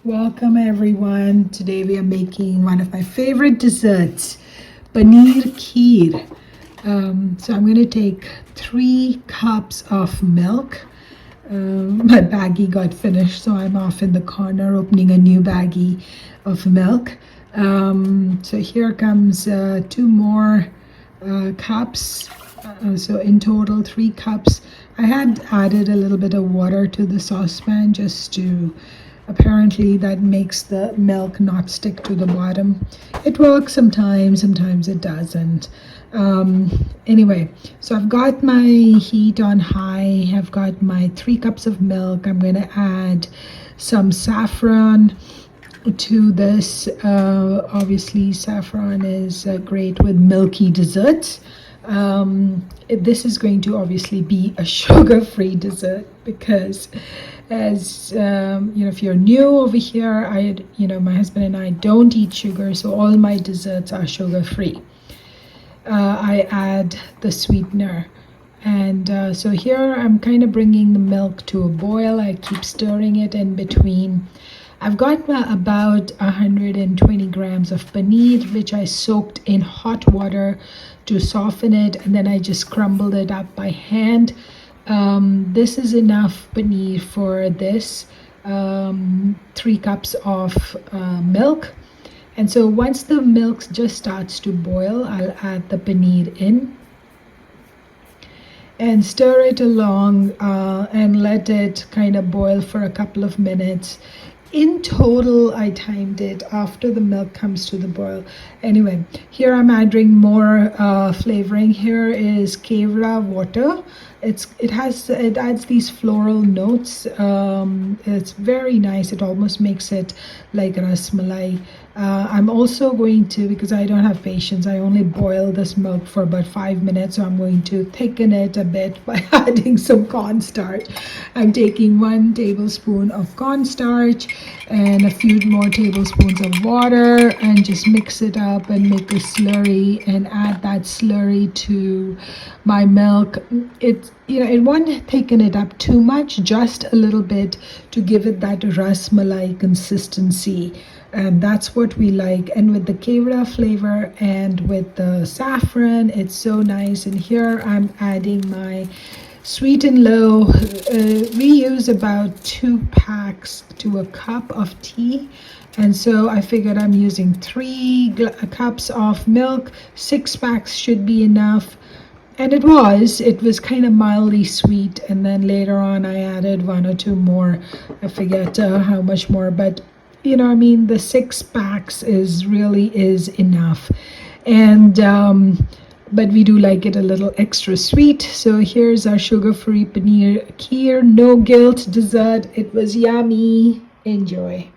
Welcome everyone. Today we are making one of my favorite desserts, paneer kheer. So I'm going to take 3 cups of milk. My baggie got finished, so I'm off in the corner opening a new baggie of milk. So here comes 2 more cups. So in total 3 cups. I had added a little bit of water to the saucepan just to, apparently that makes the milk not stick to the bottom. It works sometimes it doesn't. Anyway, so I've got my heat on high. I've got my 3 cups of milk. I'm going to add some saffron to this. Obviously saffron is great with milky desserts. This is going to obviously be a sugar-free dessert because, as if you're new over here, my husband and I don't eat sugar, so all my desserts are sugar-free. I add the sweetener, and so here I'm kind of bringing the milk to a boil. I keep stirring it in between. I've got about 120 grams of paneer, which I soaked in hot water to soften it, and then I just crumbled it up by hand. This is enough paneer for this 3 cups of milk. And so once the milk just starts to boil, I'll add the paneer in and stir it along and let it kind of boil for a couple of minutes. In total, I timed it after the milk comes to the boil. Anyway, here I'm adding more flavoring. Here is kewra water. It adds these floral notes. It's very nice. It almost makes it like rasmalai. I'm also going to, because I don't have patience, I only boil this milk for about 5 minutes, so I'm going to thicken it a bit by adding some cornstarch. I'm taking 1 tablespoon of cornstarch and a few more tablespoons of water and just mix it up and make a slurry and add that slurry to my milk. It won't thicken it up too much, just a little bit to give it that rasmalai consistency. And that's what we like. And with the kewra flavor and with the saffron, it's so nice. And here I'm adding my sweet and low. We use about 2 packs to a cup of tea. And so I figured I'm using 3 cups of milk. 6 packs should be enough. And it was kind of mildly sweet. And then later on I added 1 or 2 more. I forget how much more, but the 6 packs is enough. And but we do like it a little extra sweet. So here's our sugar-free paneer kheer, no guilt dessert. It was yummy. Enjoy.